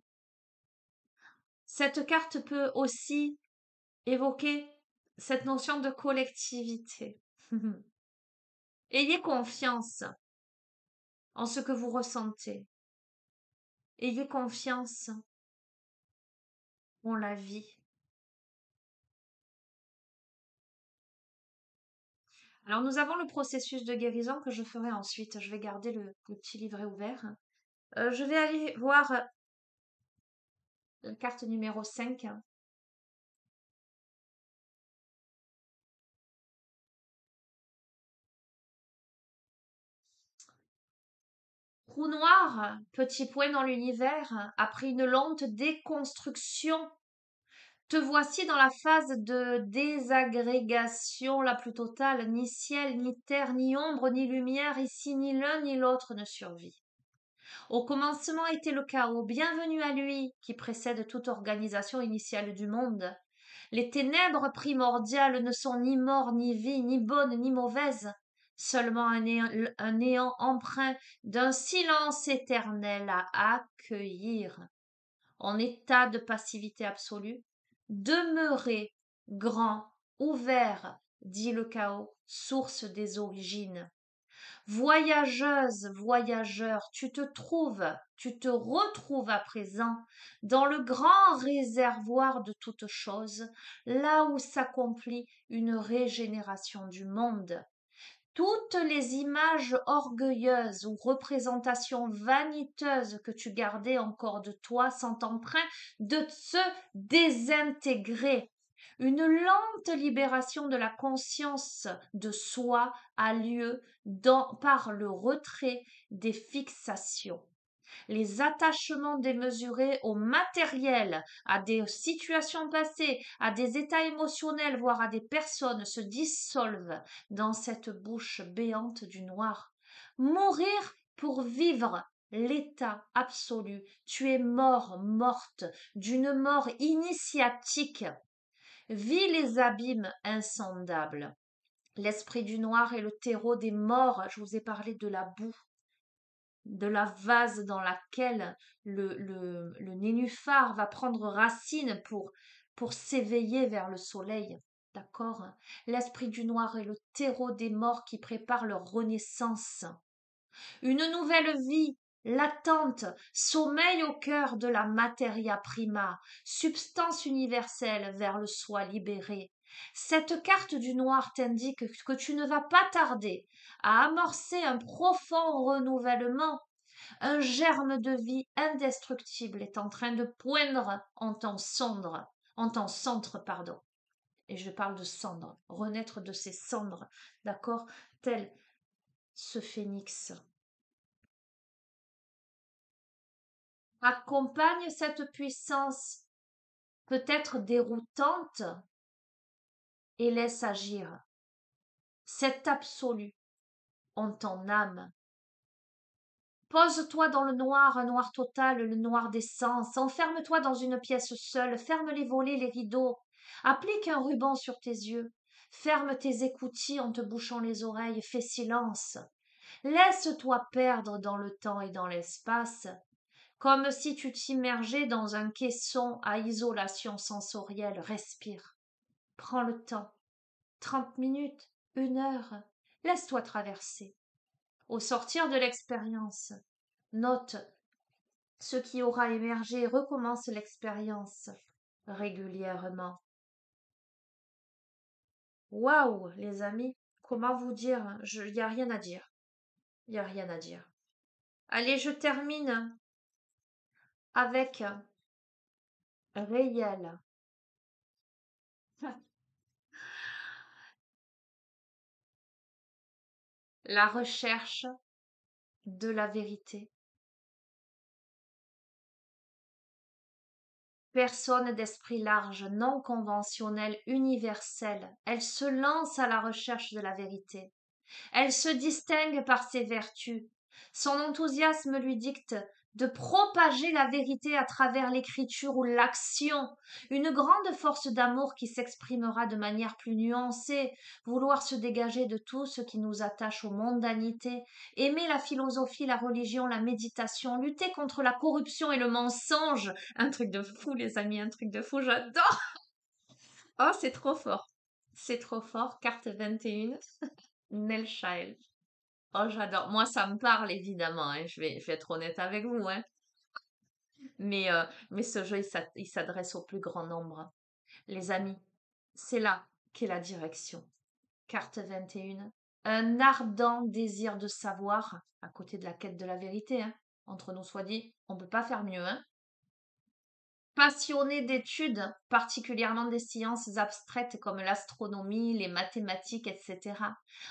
Cette carte peut aussi évoquer cette notion de collectivité. Ayez confiance en ce que vous ressentez. Ayez confiance en la vie. Alors nous avons le processus de guérison que je ferai ensuite. Je vais garder le petit livret ouvert. Je vais aller voir la carte numéro 5. Trou noir, petit point dans l'univers, après une lente déconstruction, te voici dans la phase de désagrégation la plus totale. Ni ciel, ni terre, ni ombre, ni lumière, ici ni l'un ni l'autre ne survit. Au commencement était le chaos, bienvenue à lui qui précède toute organisation initiale du monde. Les ténèbres primordiales ne sont ni mort, ni vie, ni bonne, ni mauvaise, seulement un néant empreint d'un silence éternel à accueillir. En état de passivité absolue, demeurez grand, ouvert, dit le chaos, source des origines. Voyageuse, voyageur, tu te retrouves à présent dans le grand réservoir de toutes choses, là où s'accomplit une régénération du monde. Toutes les images orgueilleuses ou représentations vaniteuses que tu gardais encore de toi sont en train de se désintégrer. Une lente libération de la conscience de soi a lieu par le retrait des fixations. Les attachements démesurés au matériel, à des situations passées, à des états émotionnels, voire à des personnes se dissolvent dans cette bouche béante du noir. Mourir pour vivre l'état absolu. Tu es mort, morte, d'une mort initiatique. Vis les abîmes insondables. L'esprit du noir est le terreau des morts. Je vous ai parlé de la boue, de la vase dans laquelle le nénuphar va prendre racine pour s'éveiller vers le soleil. D'accord? L'esprit du noir est le terreau des morts qui prépare leur renaissance. Une nouvelle vie latente sommeille au cœur de la materia prima, substance universelle vers le soi libéré. Cette carte du noir t'indique que tu ne vas pas tarder à amorcer un profond renouvellement. Un germe de vie indestructible est en train de poindre en ton centre, pardon. Et je parle de cendres, renaître de ces cendres, d'accord, tel ce phénix. Accompagne cette puissance, peut-être déroutante, et laisse agir cet absolu en ton âme. Pose-toi dans le noir, un noir total, le noir des sens. Enferme-toi dans une pièce seule, ferme les volets, les rideaux. Applique un ruban sur tes yeux. Ferme tes écoutilles en te bouchant les oreilles. Fais silence. Laisse-toi perdre dans le temps et dans l'espace, comme si tu t'immergeais dans un caisson à isolation sensorielle. Respire. Prends le temps. 30 minutes, 1 heure. Laisse-toi traverser. Au sortir de l'expérience, note ce qui aura émergé et recommence l'expérience régulièrement. Waouh, les amis, comment vous dire? Il n'y a rien à dire. Il n'y a rien à dire. Allez, je termine avec réel. La recherche de la vérité. Personne d'esprit large, non conventionnelle, universelle. Elle se lance à la recherche de la vérité. Elle se distingue par ses vertus. Son enthousiasme lui dicte de propager la vérité à travers l'écriture ou l'action, une grande force d'amour qui s'exprimera de manière plus nuancée, vouloir se dégager de tout ce qui nous attache aux mondanités, aimer la philosophie, la religion, la méditation, lutter contre la corruption et le mensonge. Un truc de fou, les amis, un truc de fou, j'adore. Oh, c'est trop fort. C'est trop fort. Carte 21. Nell Child. Oh, j'adore. Moi, ça me parle, évidemment, hein. Je vais être honnête avec vous, hein. Mais ce jeu, il s'adresse au plus grand nombre. Les amis, c'est là qu'est la direction. Carte 21. Un ardent désir de savoir, à côté de la quête de la vérité, hein. Entre nous soit dit, on ne peut pas faire mieux, hein. Passionné d'études, particulièrement des sciences abstraites comme l'astronomie, les mathématiques, etc.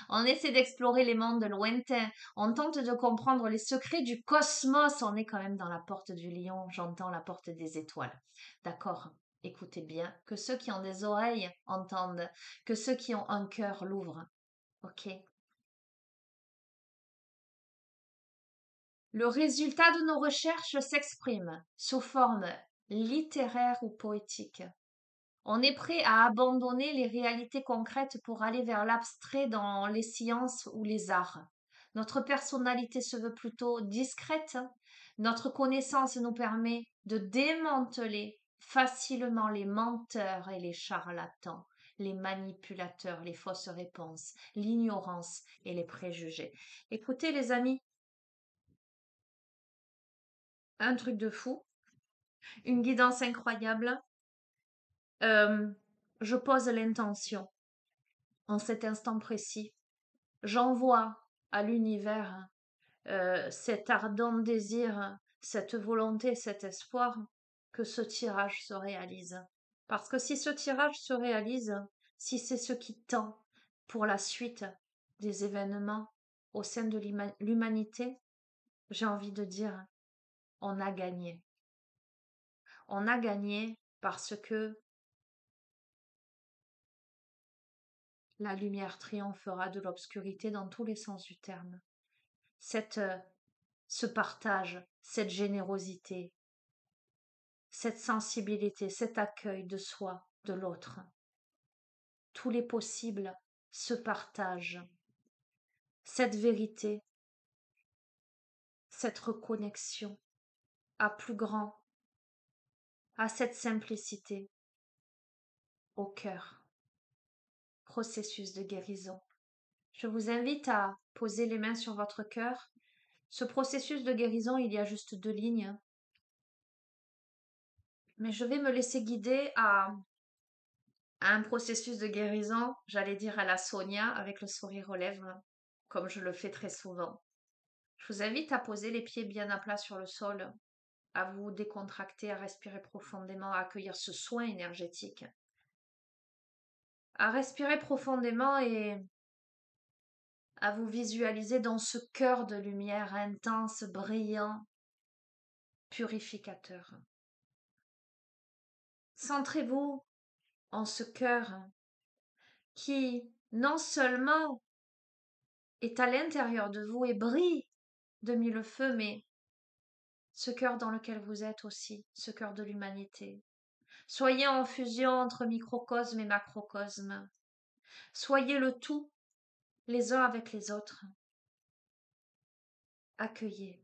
On essaie d'explorer les mondes lointains, on tente de comprendre les secrets du cosmos, on est quand même dans la porte du lion, j'entends la porte des étoiles. D'accord? Écoutez bien, que ceux qui ont des oreilles entendent, que ceux qui ont un cœur l'ouvrent. Ok? Le résultat de nos recherches s'exprime sous forme littéraire ou poétique. On est prêt à abandonner les réalités concrètes pour aller vers l'abstrait dans les sciences ou les arts. Notre personnalité se veut plutôt discrète. Notre connaissance nous permet de démanteler facilement les menteurs et les charlatans, les manipulateurs, les fausses réponses, l'ignorance et les préjugés. Écoutez les amis, un truc de fou, une guidance incroyable. Euh, je pose l'intention en cet instant précis. J'envoie à l'univers cet ardent désir, cette volonté, cet espoir que ce tirage se réalise. Parce que si ce tirage se réalise, si c'est ce qui tend pour la suite des événements au sein de l'humanité, j'ai envie de dire on a gagné. On a gagné parce que la lumière triomphera de l'obscurité dans tous les sens du terme. Cette, ce partage, cette générosité, cette sensibilité, cet accueil de soi, de l'autre, tous les possibles se partagent. Cette vérité, cette reconnexion à plus grand, à cette simplicité au cœur. Processus de guérison. Je vous invite à poser les mains sur votre cœur. Ce processus de guérison, il y a juste 2 lignes, mais je vais me laisser guider à un processus de guérison, j'allais dire à la Sonia, avec le sourire aux lèvres, comme je le fais très souvent. Je vous invite à poser les pieds bien à plat sur le sol, à vous décontracter, à respirer profondément, à accueillir ce soin énergétique, à respirer profondément et à vous visualiser dans ce cœur de lumière intense, brillant, purificateur. Centrez-vous en ce cœur qui, non seulement est à l'intérieur de vous et brille de mille feux, mais ce cœur dans lequel vous êtes aussi, ce cœur de l'humanité. Soyez en fusion entre microcosme et macrocosme. Soyez le tout, les uns avec les autres. Accueillez.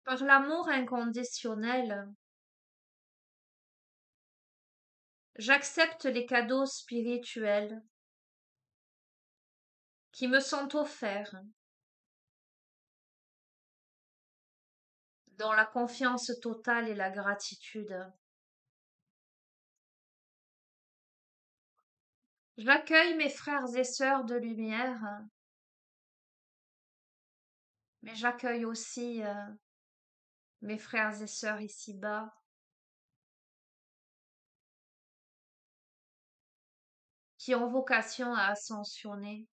Par l'amour inconditionnel, j'accepte les cadeaux spirituels qui me sont offerts dans la confiance totale et la gratitude. J'accueille mes frères et sœurs de lumière, mais j'accueille aussi mes frères et sœurs ici-bas qui ont vocation à ascensionner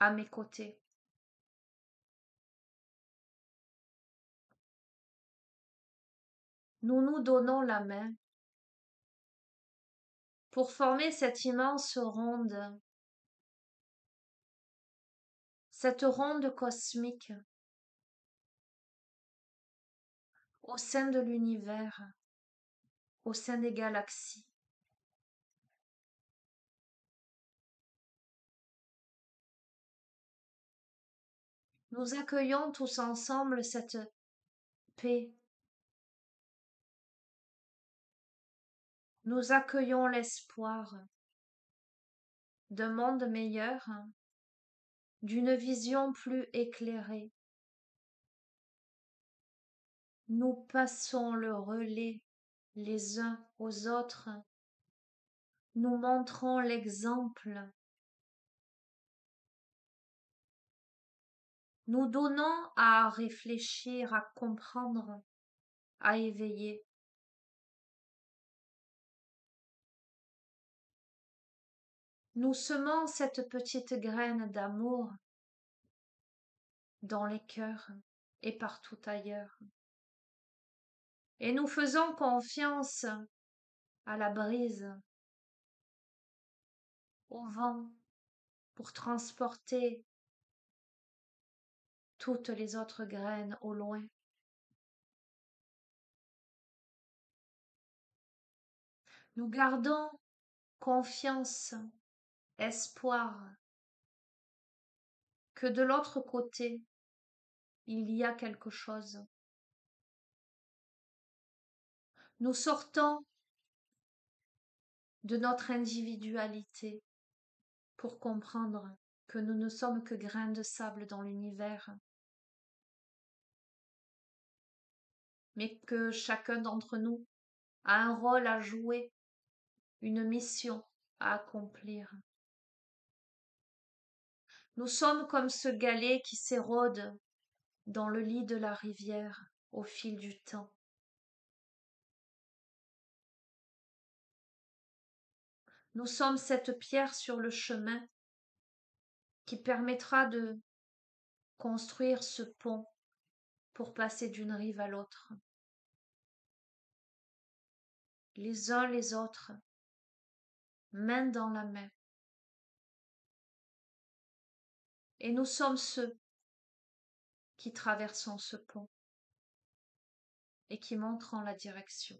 à mes côtés. Nous nous donnons la main pour former cette immense ronde, cette ronde cosmique au sein de l'univers, au sein des galaxies. Nous accueillons tous ensemble cette paix. Nous accueillons l'espoir d'un monde meilleur, d'une vision plus éclairée. Nous passons le relais les uns aux autres. Nous montrons l'exemple. Nous donnons à réfléchir, à comprendre, à éveiller. Nous semons cette petite graine d'amour dans les cœurs et partout ailleurs. Et nous faisons confiance à la brise, au vent, pour transporter toutes les autres graines au loin. Nous gardons confiance, espoir que de l'autre côté, il y a quelque chose. Nous sortons de notre individualité pour comprendre que nous ne sommes que grains de sable dans l'univers, mais que chacun d'entre nous a un rôle à jouer, une mission à accomplir. Nous sommes comme ce galet qui s'érode dans le lit de la rivière au fil du temps. Nous sommes cette pierre sur le chemin qui permettra de construire ce pont pour passer d'une rive à l'autre, les uns les autres, main dans la main. Et nous sommes ceux qui traversons ce pont et qui montrons la direction.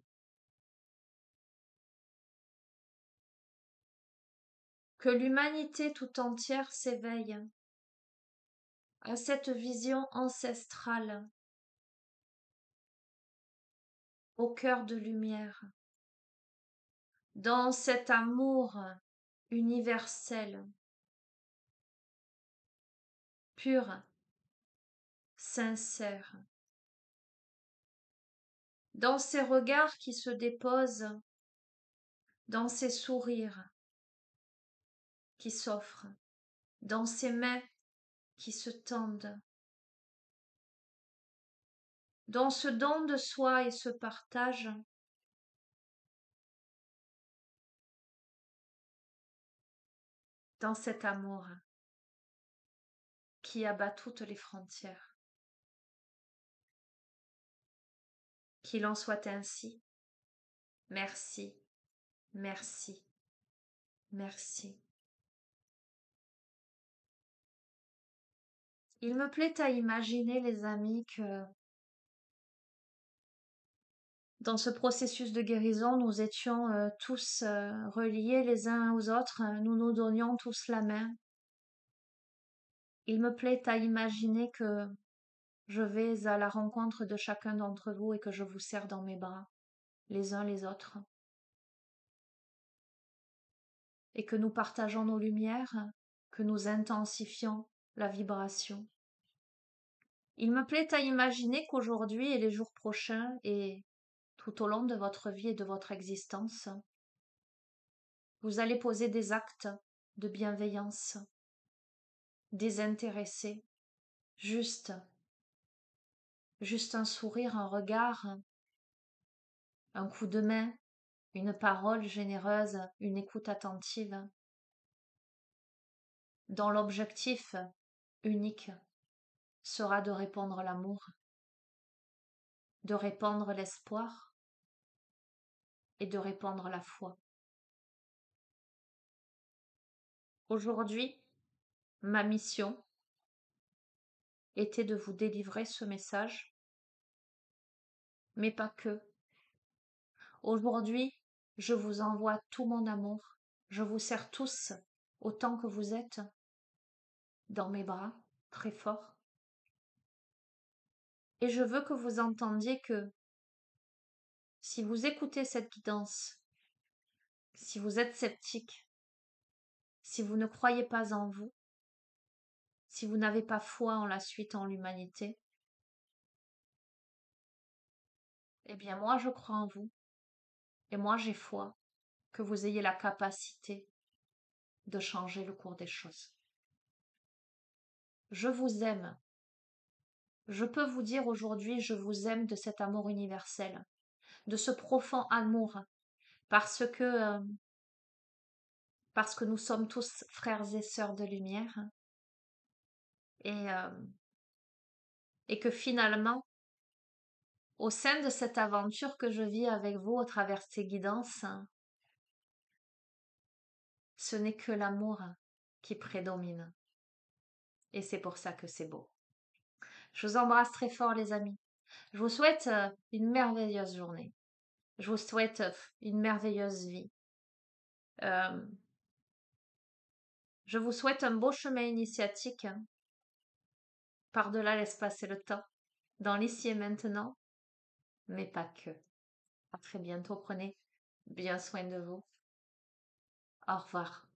Que l'humanité tout entière s'éveille à cette vision ancestrale, au cœur de lumière, dans cet amour universel, pur, sincère, dans ces regards qui se déposent, dans ces sourires qui s'offrent, dans ces mains qui se tendent, dans ce don de soi et ce partage, dans cet amour qui abat toutes les frontières. Qu'il en soit ainsi. Merci, merci, merci. Il me plaît à imaginer, les amis, que dans ce processus de guérison, nous étions tous reliés les uns aux autres, nous nous donnions tous la main. Il me plaît à imaginer que je vais à la rencontre de chacun d'entre vous et que je vous serre dans mes bras, les uns les autres, et que nous partageons nos lumières, que nous intensifions la vibration. Il me plaît à imaginer qu'aujourd'hui et les jours prochains et tout au long de votre vie et de votre existence, vous allez poser des actes de bienveillance, désintéressés, juste un sourire, un regard, un coup de main, une parole généreuse, une écoute attentive, dont l'objectif unique sera de répandre l'amour, de répandre l'espoir et de répandre la foi. Aujourd'hui, ma mission était de vous délivrer ce message, mais pas que. Aujourd'hui, je vous envoie tout mon amour, je vous serre tous autant que vous êtes dans mes bras, très fort. Et je veux que vous entendiez que si vous écoutez cette guidance, si vous êtes sceptique, si vous ne croyez pas en vous, si vous n'avez pas foi en la suite, en l'humanité, eh bien moi je crois en vous et moi j'ai foi que vous ayez la capacité de changer le cours des choses. Je vous aime. Je peux vous dire aujourd'hui, je vous aime de cet amour universel, de ce profond amour, parce que nous sommes tous frères et sœurs de lumière, et, euh, et que finalement, au sein de cette aventure que je vis avec vous au travers de ces guidances, ce n'est que l'amour qui prédomine. Et c'est pour ça que c'est beau. Je vous embrasse très fort, les amis. Je vous souhaite une merveilleuse journée. Je vous souhaite une merveilleuse vie. Euh, je vous souhaite un beau chemin initiatique par-delà l'espace et le temps, dans l'ici et maintenant, mais pas que. À très bientôt. Prenez bien soin de vous. Au revoir.